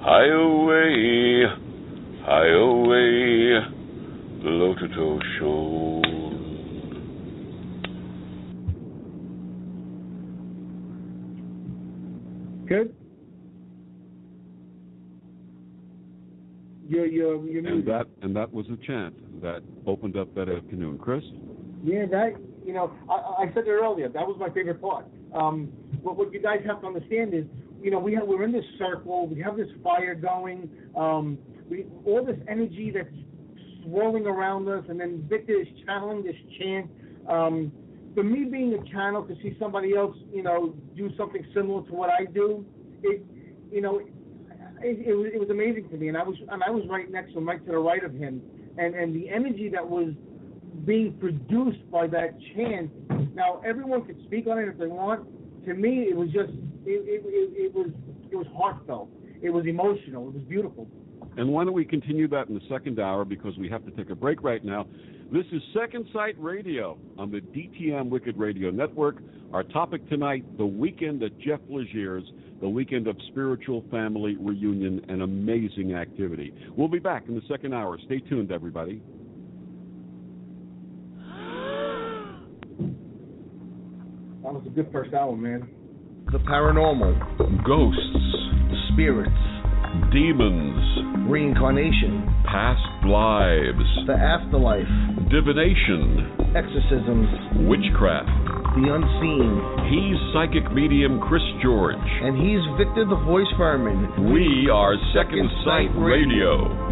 Highway, Lototo Show. Good. You're and that was a chant that opened up that afternoon. Chris? Yeah, that, I said it earlier. That was my favorite part. What you guys have to understand is, we're in this circle. We have this fire going. All this energy that's swirling around us, and then Victor is channeling this chant. For me, being a channel, to see somebody else, do something similar to what I do, it was amazing to me. And I was right next to him, right to the right of him, and the energy that was being produced by that chant. Now, everyone could speak on it if they want. To me, it was just it was heartfelt. It was emotional. It was beautiful. And why don't we continue that in the second hour, because we have to take a break right now. This is Second Sight Radio on the D.T.M. Wicked Radio Network. Our topic tonight, the weekend at Jeff Legier's, the weekend of spiritual family reunion and amazing activity. We'll be back in the second hour. Stay tuned, everybody. That was a good first hour, man. The paranormal, Ghosts, spirits, demons, reincarnation, past lives, the afterlife, divination, exorcisms, witchcraft. the unseen. He's psychic medium Chris George. And he's Victor the Voice Furman. We are Second Sight Radio.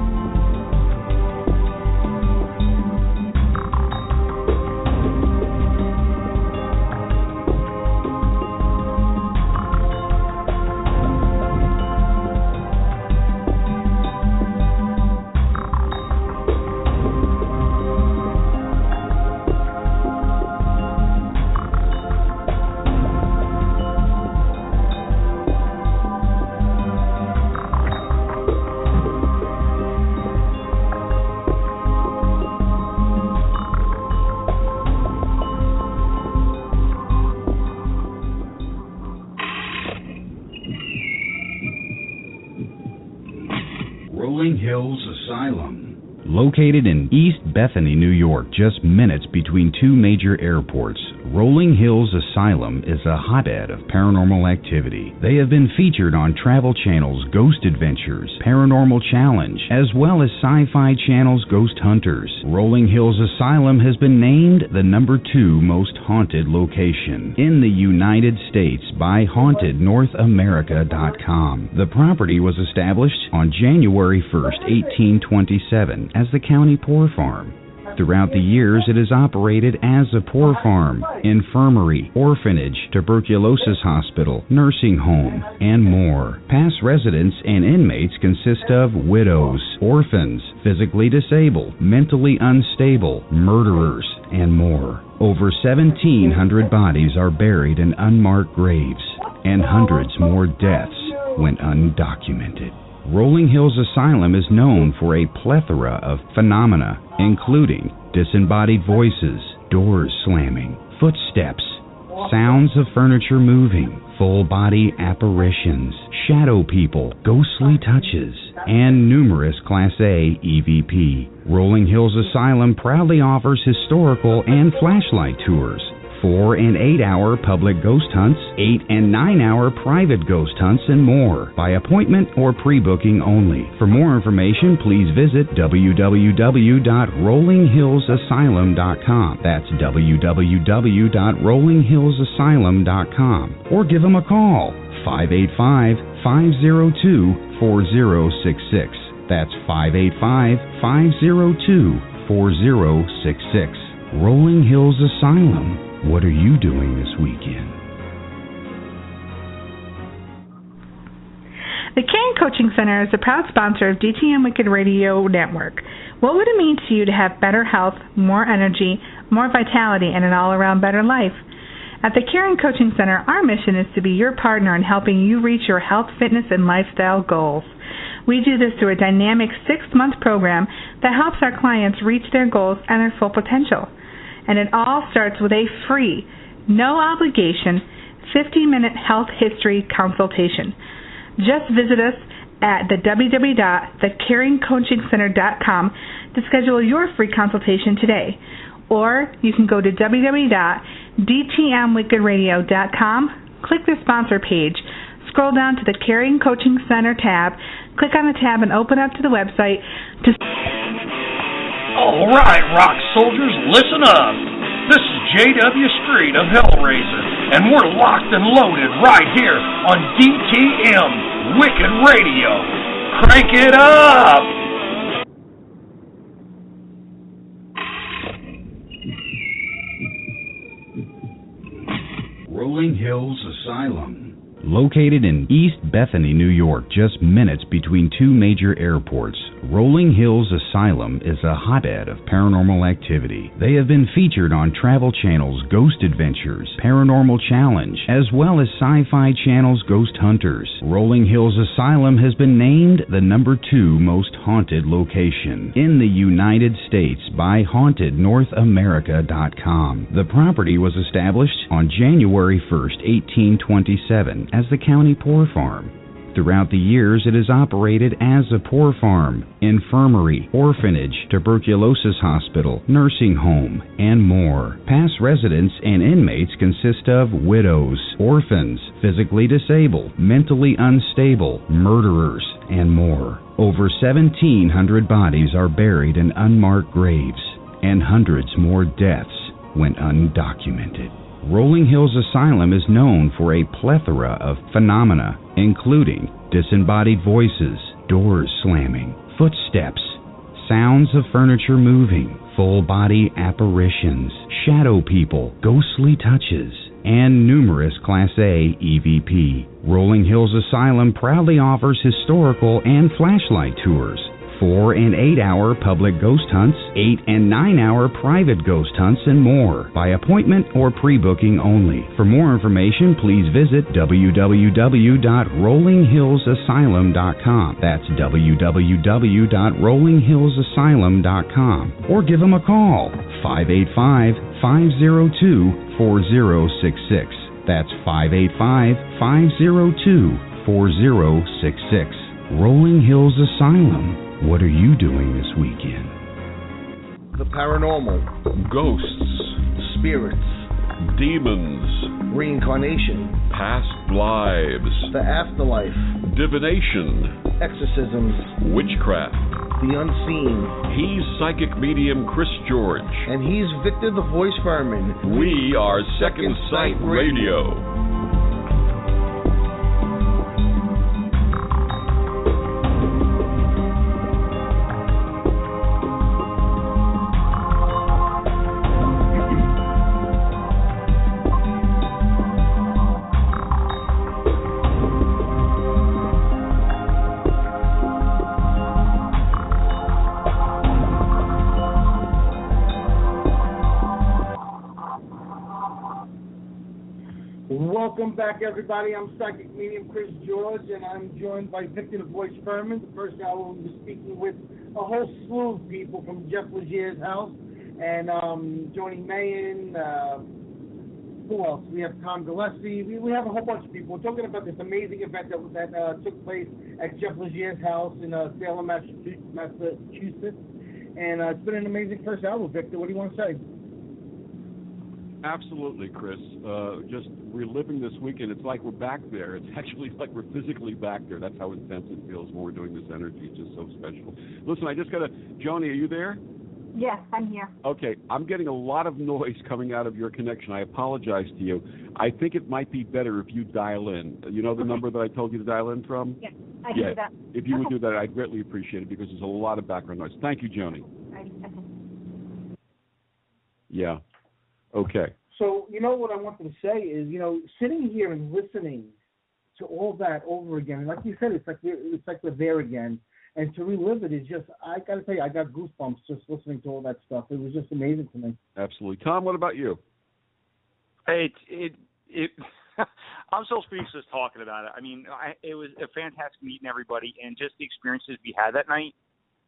Located in East Bethany, New York, just minutes between two major airports, Rolling Hills Asylum is a hotbed of paranormal activity. They have been featured on Travel Channel's Ghost Adventures, Paranormal Challenge, as well as Sci-Fi Channel's Ghost Hunters. Rolling Hills Asylum has been named the #2 most haunted location in the United States by HauntedNorthAmerica.com. The property was established on January 1st, 1827 as the county poor farm. Throughout the years, it has operated as a poor farm, infirmary, orphanage, tuberculosis hospital, nursing home, and more. Past residents and inmates consist of widows, orphans, physically disabled, mentally unstable, murderers, and more. Over 1,700 bodies are buried in unmarked graves, and hundreds more deaths went undocumented. Rolling Hills Asylum is known for a plethora of phenomena, including disembodied voices, doors slamming, footsteps, sounds of furniture moving, full-body apparitions, shadow people, ghostly touches, and numerous Class A EVP. Rolling Hills Asylum proudly offers historical and flashlight tours, 4- and 8-hour public ghost hunts, 8- and 9-hour private ghost hunts, and more, by appointment or pre-booking only. For more information, please visit www.rollinghillsasylum.com. That's www.rollinghillsasylum.com. Or give them a call, 585-502-4066. That's 585-502-4066. Rolling Hills Asylum. What are you doing this weekend? The Caring Coaching Center is a proud sponsor of D.T.M. Wicked Radio Network. What would it mean to you to have better health, more energy, more vitality, and an all-around better life? At the Caring Coaching Center, our mission is to be your partner in helping you reach your health, fitness, and lifestyle goals. We do this through a dynamic 6-month program that helps our clients reach their goals and their full potential. And it all starts with a free, no-obligation, 50-minute health history consultation. Just visit us at the www.thecaringcoachingcenter.com to schedule your free consultation today. Or you can go to www.dtmwickedradio.com, click the sponsor page, scroll down to the Caring Coaching Center tab, click on the tab and open up to the website to... All right, rock soldiers, listen up. This is J.W. Street of Hellraiser, and we're locked and loaded right here on D.T.M. Wicked Radio. Crank it up! Rolling Hills Asylum. Located in East Bethany, New York, just minutes between two major airports, Rolling Hills Asylum is a hotbed of paranormal activity. They have been featured on Travel Channel's Ghost Adventures, Paranormal Challenge, as well as Sci-Fi Channel's Ghost Hunters. Rolling Hills Asylum has been named the #2 most haunted location in the United States by HauntedNorthAmerica.com. The property was established on January 1st, 1827, as the county poor farm. Throughout the years, it has operated as a poor farm, infirmary, orphanage, tuberculosis hospital, nursing home, and more. Past residents and inmates consist of widows, orphans, physically disabled, mentally unstable, murderers, and more. Over 1,700 bodies are buried in unmarked graves, and hundreds more deaths went undocumented. Rolling Hills Asylum is known for a plethora of phenomena, including disembodied voices, doors slamming, footsteps, sounds of furniture moving, full-body apparitions, shadow people, ghostly touches, and numerous Class A EVP. Rolling Hills Asylum proudly offers historical and flashlight tours, 4- and 8-hour public ghost hunts, 8- and 9-hour private ghost hunts, and more, by appointment or pre-booking only. For more information, please visit www.rollinghillsasylum.com. That's www.rollinghillsasylum.com. Or give them a call, 585-502-4066. That's 585-502-4066. Rolling Hills Asylum. What are you doing this weekend? The paranormal, Ghosts, spirits, demons, reincarnation, past lives, the afterlife, divination, exorcisms, witchcraft. the unseen. He's psychic medium Chris George. And he's Victor the Voice Furman. We are Second Sight Radio. Welcome back, everybody. I'm psychic medium Chris George, and I'm joined by Victor the Voice Furman. The first hour we'll be speaking with a whole slew of people from Jeff Legier's house, and joining Mayan. Who else? We have Tom Gillespie. We have a whole bunch of people. We're talking about this amazing event that took place at Jeff Legier's house in Salem, Massachusetts, and it's been an amazing first hour. Victor, what do you want to say? Absolutely, Chris. Just reliving this weekend, it's like we're back there. It's actually like we're physically back there. That's how intense it feels when we're doing this energy. It's just so special. Listen, I just got to... Joni, are you there? Yes, I'm here. Okay, I'm getting a lot of noise coming out of your connection. I apologize to you. I think it might be better if you dial in. You know the number that I told you to dial in from? Yes, I can do that. If you would do that, I'd greatly appreciate it because there's a lot of background noise. Thank you, Joni. Yeah. Okay. So, you know what I wanted to say is, sitting here and listening to all that over again, and like you said, it's like we're there again, and to relive it is just, I got to tell you, I got goosebumps just listening to all that stuff. It was just amazing to me. Absolutely. Tom, what about you? I'm so speechless talking about it. I mean, it was a fantastic meeting everybody, and just the experiences we had that night,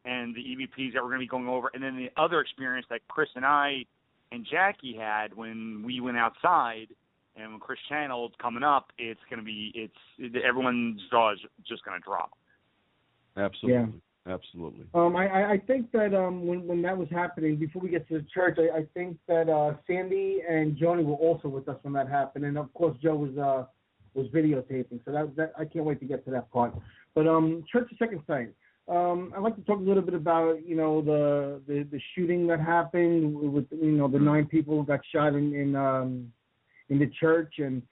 and the EVPs that we're going to be going over, and then the other experience that Chris and I and Jackie had when we went outside, and when Chris channeled coming up, it's going to be, everyone's jaw is just going to drop. Absolutely. Absolutely. I think that when that was happening, before we get to the church, I think that Sandy and Joni were also with us when that happened, and of course Joe was videotaping. So that I can't wait to get to that part. But Church of Second Sight. I'd like to talk a little bit about the shooting that happened with the 9 people who got shot in the church, and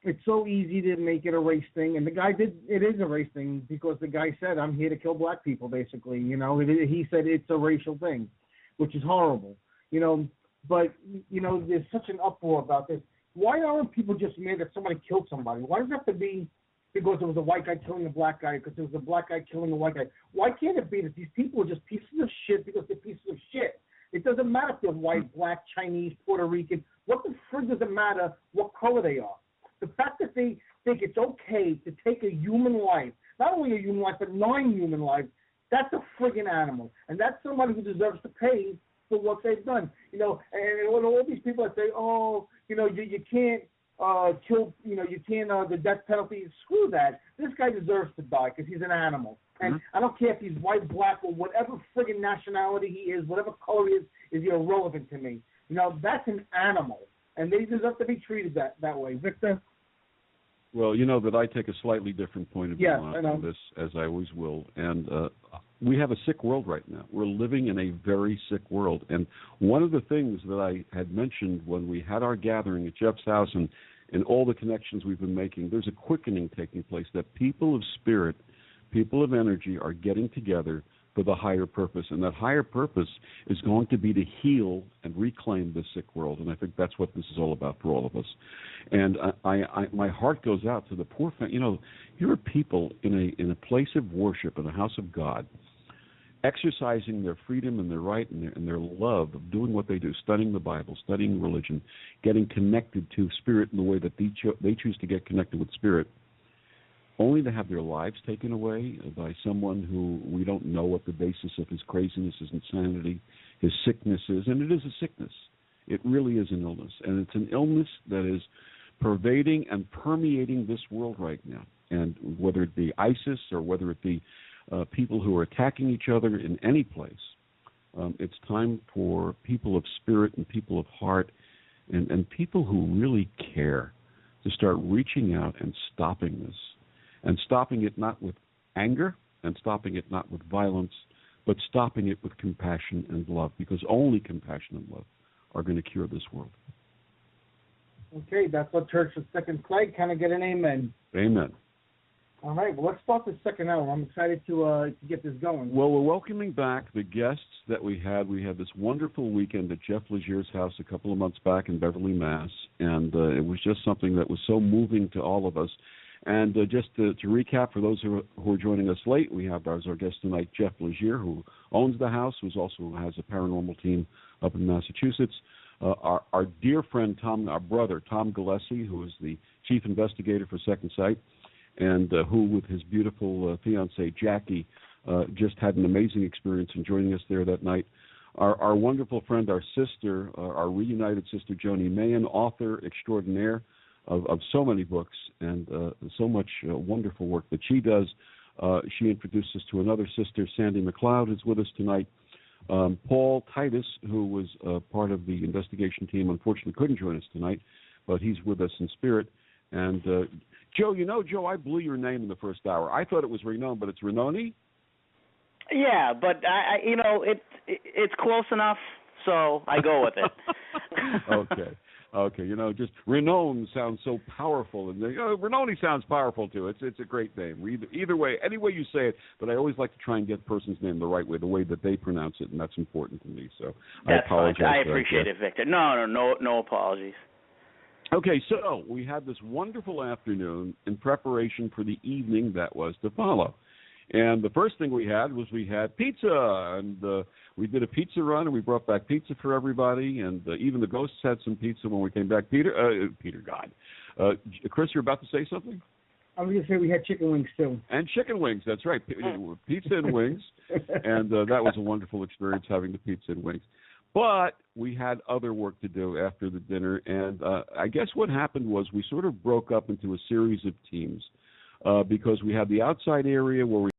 it's so easy to make it a race thing, and the guy did. It is a race thing because the guy said, "I'm here to kill black people." Basically, he said it's a racial thing, which is horrible. But there's such an uproar about this. Why aren't people just mad that somebody killed somebody? Why does it have to be because it was a white guy killing a black guy, because it was a black guy killing a white guy? Why can't it be that these people are just pieces of shit because they're pieces of shit? It doesn't matter if they're white, black, Chinese, Puerto Rican. What the frig does it matter what color they are? The fact that they think it's okay to take a human life, not only a human life, but 9 human lives, that's a friggin' animal. And that's somebody who deserves to pay for what they've done. And all these people that say, you can't kill, you can't, the death penalty, screw that. This guy deserves to die because he's an animal. And I don't care if he's white, black, or whatever friggin' nationality he is, whatever color he is irrelevant to me. That's an animal. And they deserve to be treated that way. Victor? Well, that I take a slightly different point of view on this, as I always will. And we have a sick world right now. We're living in a very sick world. And one of the things that I had mentioned when we had our gathering at Jeff's house and all the connections we've been making, there's a quickening taking place, that people of spirit, people of energy are getting together for the higher purpose, and that higher purpose is going to be to heal and reclaim the sick world, and I think that's what this is all about for all of us. And my heart goes out to the poor here are people in a place of worship, in a house of God, exercising their freedom and their right and their love of doing what they do, studying the Bible, studying religion, getting connected to spirit in the way that they choose to get connected with spirit, only to have their lives taken away by someone who we don't know what the basis of his craziness, his insanity, his sickness is. And it is a sickness. It really is an illness. And it's an illness that is pervading and permeating this world right now. And whether it be ISIS or whether it be people who are attacking each other in any place, it's time for people of spirit and people of heart and people who really care to start reaching out and stopping this. And stopping it not with anger, and stopping it not with violence, but stopping it with compassion and love, because only compassion and love are going to cure this world. Okay, that's what Church of Second Sight. Can I get an amen? Amen. All right, well, let's start the second hour. I'm excited to get this going. Well, we're welcoming back the guests that we had. We had this wonderful weekend at Jeff Legiere's house a couple of months back in Beverly, Mass., and it was just something that was so moving to all of us. And just to recap, for those who are joining us late, we have as our guest tonight Jeff Legiere, who owns the house, who also has a paranormal team up in Massachusetts. Our dear friend our brother Tom Gillespie, who is the chief investigator for Second Sight, and who, with his beautiful fiancée Jackie, just had an amazing experience in joining us there that night. Our wonderful friend, our sister, our reunited sister Joni Mahan, author extraordinaire of so many books and so much wonderful work that she does. She introduced us to another sister, Sandy McLeod, who's with us tonight. Paul Titus, who was part of the investigation team, unfortunately couldn't join us tonight, but he's with us in spirit. And Joe, Joe, I blew your name in the first hour. I thought it was Renone, but it's Renoni? Yeah, but it's close enough, so I go with it. Okay, just Renone sounds so powerful, and Renoni sounds powerful too. It's a great name. Either way, any way you say it, but I always like to try and get the person's name the right way, the way that they pronounce it, and that's important to me. So that's I apologize. Fine. I appreciate it, Victor. No apologies. Okay, so we had this wonderful afternoon in preparation for the evening that was to follow. And the first thing we had pizza, and we did a pizza run, and we brought back pizza for everybody, and even the ghosts had some pizza when we came back. Chris, you're about to say something? I was going to say we had chicken wings, too. And chicken wings, that's right. Pizza and wings, and that was a wonderful experience, having the pizza and wings. But we had other work to do after the dinner, and I guess what happened was we sort of broke up into a series of teams because we had the outside area where we